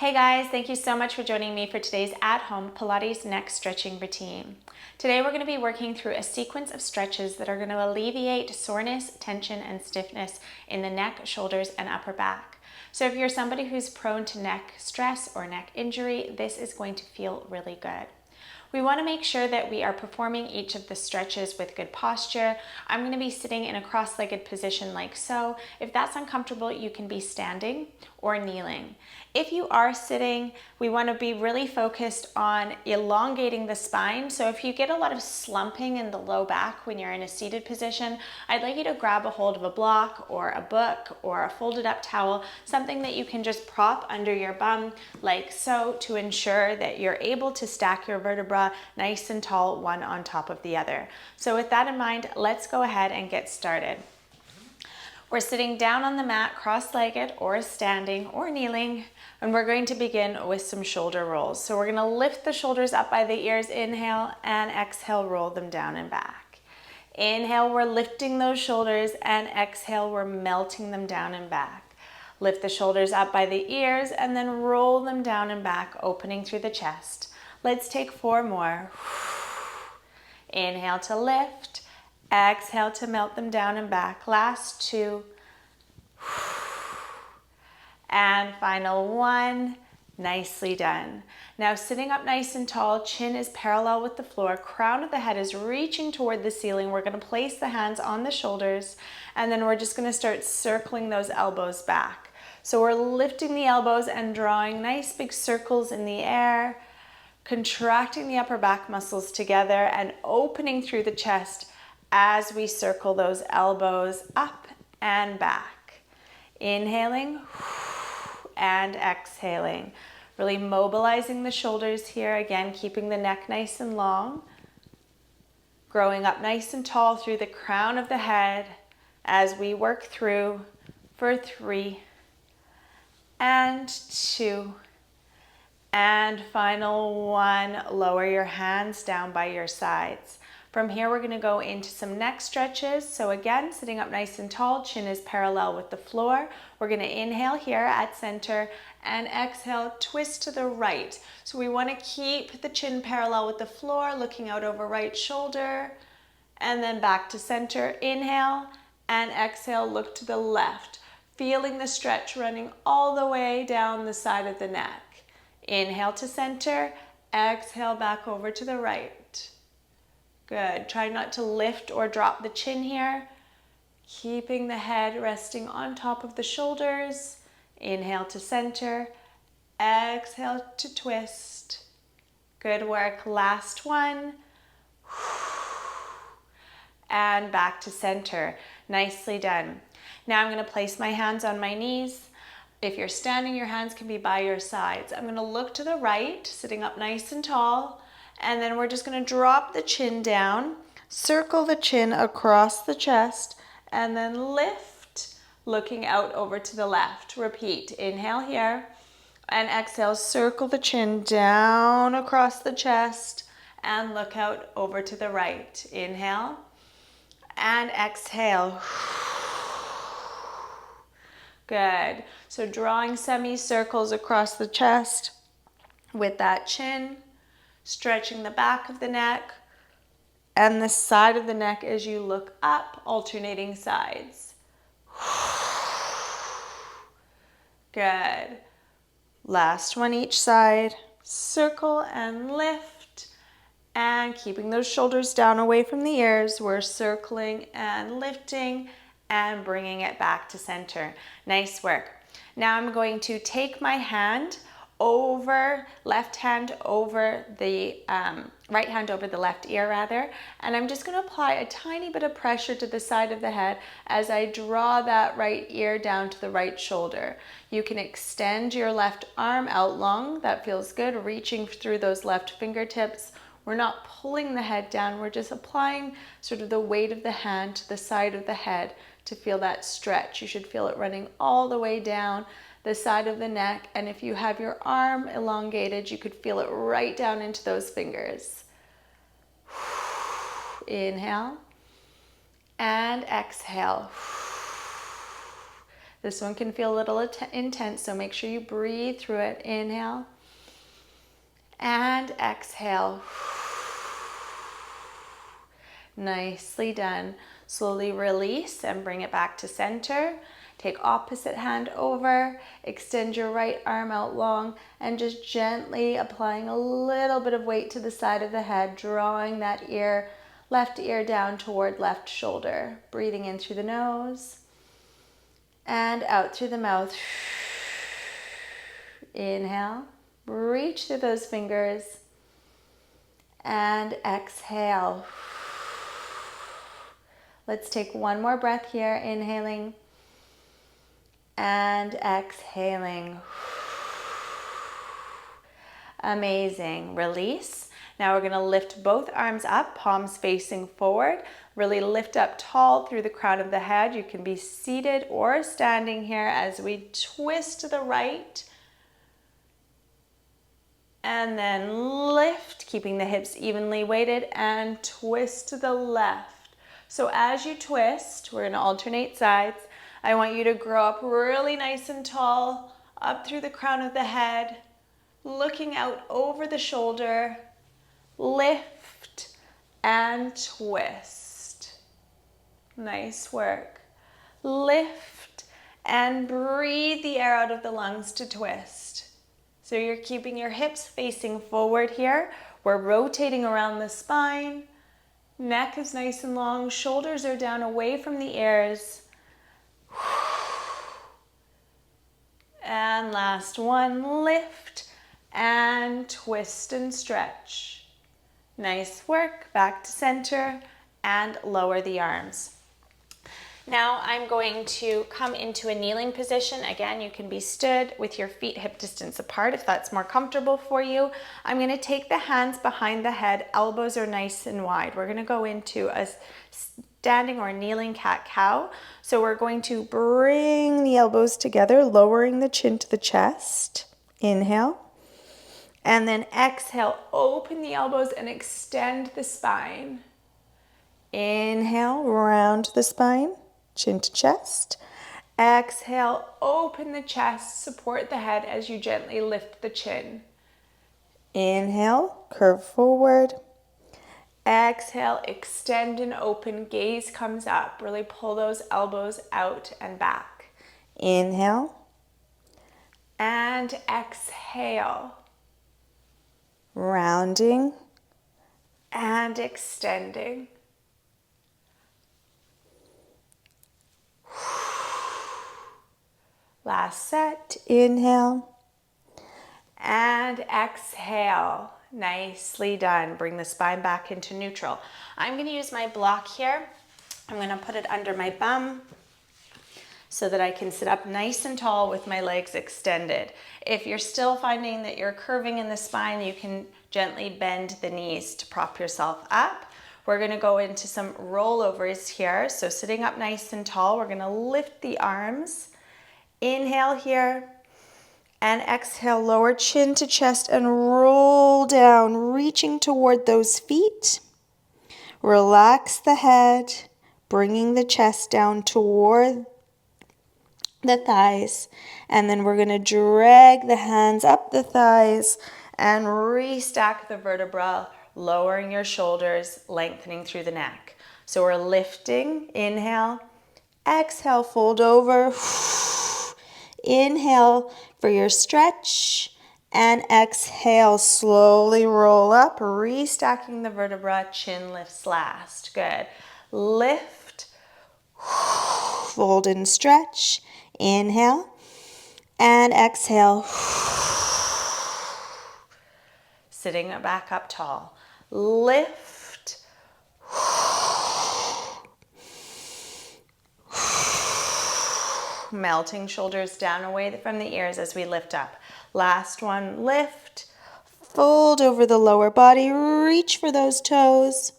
Hey guys, thank you so much for joining me for today's at-home Pilates neck stretching routine. Today we're going to be working through a sequence of stretches that are going to alleviate soreness, tension, and stiffness in the neck, shoulders, and upper back. So if you're somebody who's prone to neck stress or neck injury, this is going to feel really good. We want to make sure that we are performing each of the stretches with good posture. I'm going to be sitting in a cross-legged position like so. If that's uncomfortable, you can be standing or kneeling. If you are sitting, we want to be really focused on elongating the spine. So if you get a lot of slumping in the low back when you're in a seated position, I'd like you to grab a hold of a block or a book or a folded up towel, something that you can just prop under your bum like so to ensure that you're able to stack your vertebra nice and tall, one on top of the other. So with that in mind, let's go ahead and get started. We're sitting down on the mat, cross-legged or standing or kneeling, and we're going to begin with some shoulder rolls. So we're going to lift the shoulders up by the ears, inhale, and exhale, roll them down and back. Inhale, we're lifting those shoulders, and exhale, we're melting them down and back. Lift the shoulders up by the ears, and then roll them down and back, opening through the chest. Let's take 4 more. Inhale to lift. Exhale to melt them down and back. Last 2. And final 1. Nicely done. Now sitting up nice and tall, chin is parallel with the floor, crown of the head is reaching toward the ceiling. We're going to place the hands on the shoulders, and then we're just going to start circling those elbows back. So we're lifting the elbows and drawing nice big circles in the air, contracting the upper back muscles together and opening through the chest as we circle those elbows up and back. Inhaling and exhaling. Really mobilizing the shoulders here. Again, keeping the neck nice and long. Growing up nice and tall through the crown of the head as we work through for 3 and 2 and final 1. Lower your hands down by your sides. From here, we're going to go into some neck stretches. So again, sitting up nice and tall, chin is parallel with the floor. We're going to inhale here at center and exhale, twist to the right. So we want to keep the chin parallel with the floor, looking out over right shoulder, and then back to center. Inhale and exhale, look to the left, feeling the stretch running all the way down the side of the neck. Inhale to center, exhale back over to the right. Good. Try not to lift or drop the chin here. Keeping the head resting on top of the shoulders. Inhale to center, exhale to twist. Good work. Last 1. And back to center. Nicely done. Now I'm going to place my hands on my knees. If you're standing, your hands can be by your sides. I'm going to look to the right, sitting up nice and tall. And then we're just going to drop the chin down, circle the chin across the chest, and then lift, looking out over to the left. Repeat. Inhale here, and exhale, circle the chin down across the chest, and look out over to the right. Inhale, and exhale. Good. So drawing semicircles across the chest with that chin. Stretching the back of the neck and the side of the neck as you look up, alternating sides. Good. Last one each side. Circle and lift. And keeping those shoulders down away from the ears, we're circling and lifting and bringing it back to center. Nice work. Now I'm going to take my hand over, left hand over the right hand over the left ear rather, and I'm just going to apply a tiny bit of pressure to the side of the head as I draw that right ear down to the right shoulder. You can extend your left arm out long. That feels good, reaching through those left fingertips. We're not pulling the head down, we're just applying sort of the weight of the hand to the side of the head to feel that stretch. You should feel it running all the way down the side of the neck, and if you have your arm elongated, you could feel it right down into those fingers. Inhale and exhale. This one can feel a little intense, so make sure you breathe through it. Inhale and exhale. Nicely done. Slowly release and bring it back to center. Take opposite hand over, extend your right arm out long, and just gently applying a little bit of weight to the side of the head, drawing that ear, left ear down toward left shoulder. Breathing in through the nose and out through the mouth. Inhale, reach through those fingers, and exhale. Let's take one more breath here, inhaling and exhaling. Amazing. Release. Now we're going to lift both arms up, palms facing forward. Really lift up tall through the crown of the head. You can be seated or standing here as we twist to the right. And then lift, keeping the hips evenly weighted, and twist to the left. So as you twist, we're going to alternate sides. I want you to grow up really nice and tall, up through the crown of the head, looking out over the shoulder. Lift and twist. Nice work. Lift and breathe the air out of the lungs to twist. So you're keeping your hips facing forward here. We're rotating around the spine. Neck is nice and long. Shoulders are down away from the ears. And last one, lift and twist and stretch. Nice work. Back to center and lower the arms. Now I'm going to come into a kneeling position. Again, you can be stood with your feet hip distance apart if that's more comfortable for you. I'm going to take the hands behind the head. Elbows are nice and wide. We're going to go into a standing or kneeling cat-cow. So we're going to bring the elbows together, lowering the chin to the chest. Inhale. And then exhale, open the elbows and extend the spine. Inhale, round the spine, chin to chest. Exhale, open the chest, support the head as you gently lift the chin. Inhale, curve forward. Exhale, extend and open, gaze comes up. Really pull those elbows out and back. Inhale and exhale. Rounding and extending. Last set. Inhale and exhale. Nicely done. Bring the spine back into neutral. I'm going to use my block here. I'm going to put it under my bum so that I can sit up nice and tall with my legs extended. If you're still finding that you're curving in the spine, you can gently bend the knees to prop yourself up. We're going to go into some rollovers here. So sitting up nice and tall, we're going to lift the arms. Inhale here and exhale, lower chin to chest and roll down, reaching toward those feet. Relax the head, bringing the chest down toward the thighs, and then we're going to drag the hands up the thighs and restack the vertebra, lowering your shoulders, lengthening through the neck. So we're lifting, inhale, exhale, fold over, inhale for your stretch, and exhale, slowly roll up, restacking the vertebra, chin lifts last. Good. Lift, fold and stretch. Inhale and exhale. Sitting back up tall. Lift. Melting shoulders down away from the ears as we lift up. Last one, lift. Fold over the lower body, reach for those toes.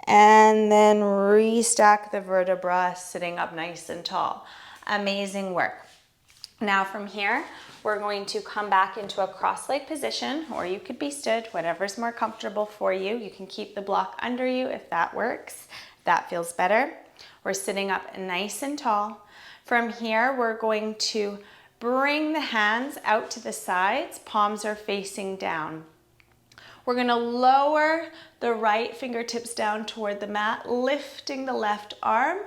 And then restack the vertebra, sitting up nice and tall. Amazing work. Now from here, we're going to come back into a cross-leg position, or you could be stood, whatever's more comfortable for you. You can keep the block under you if that works, if that feels better. We're sitting up nice and tall. From here, we're going to bring the hands out to the sides, palms are facing down. We're gonna lower the right fingertips down toward the mat, lifting the left arm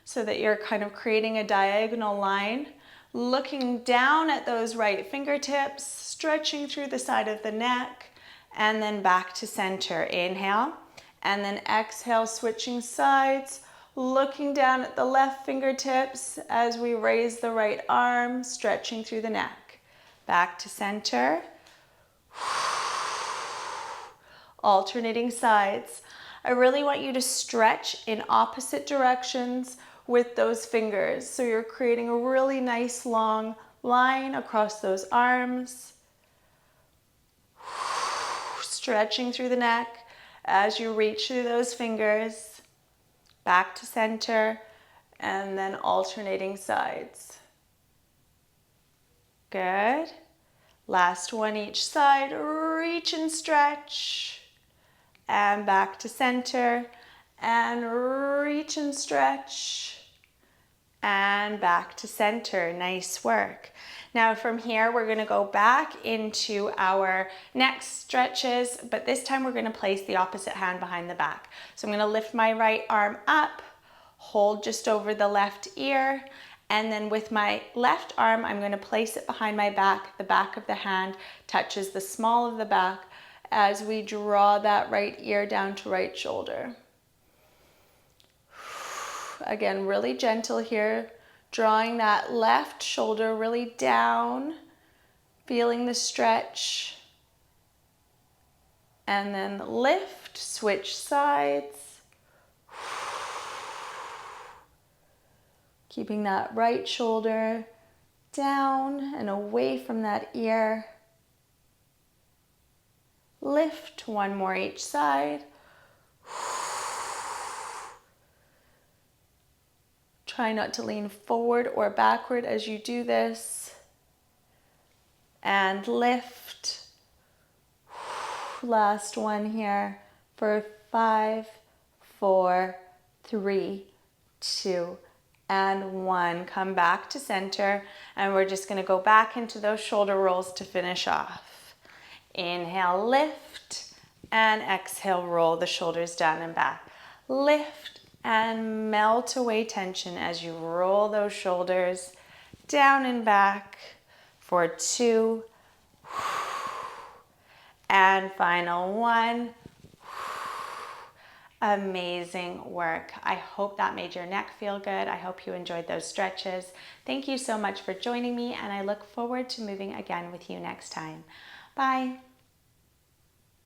so that you're kind of creating a diagonal line, looking down at those right fingertips, stretching through the side of the neck, and then back to center. Inhale, and then exhale, switching sides, looking down at the left fingertips as we raise the right arm, stretching through the neck. Back to center. Alternating sides. I really want you to stretch in opposite directions with those fingers. So you're creating a really nice long line across those arms. Stretching through the neck as you reach through those fingers. Back to center, and then alternating sides. Good. Last one each side. Reach and stretch. And back to center. And reach and stretch. And back to center. Nice work. Now from here, we're going to go back into our next stretches, but this time we're going to place the opposite hand behind the back. So I'm going to lift my right arm up, hold just over the left ear, and then with my left arm, I'm going to place it behind my back. The back of the hand touches the small of the back as we draw that right ear down to right shoulder. Again, really gentle here. Drawing that left shoulder really down, feeling the stretch, and then lift, switch sides. Keeping that right shoulder down and away from that ear. Lift, one more each side. Try not to lean forward or backward as you do this. And lift. Last one here for 5, 4, 3, 2, and 1. Come back to center, and we're just going to go back into those shoulder rolls to finish off. Inhale, lift, and exhale, roll the shoulders down and back. Lift and melt away tension as you roll those shoulders down and back for 2. And final 1. Amazing work. I hope that made your neck feel good. I hope you enjoyed those stretches. Thank you so much for joining me, and I look forward to moving again with you next time. Bye.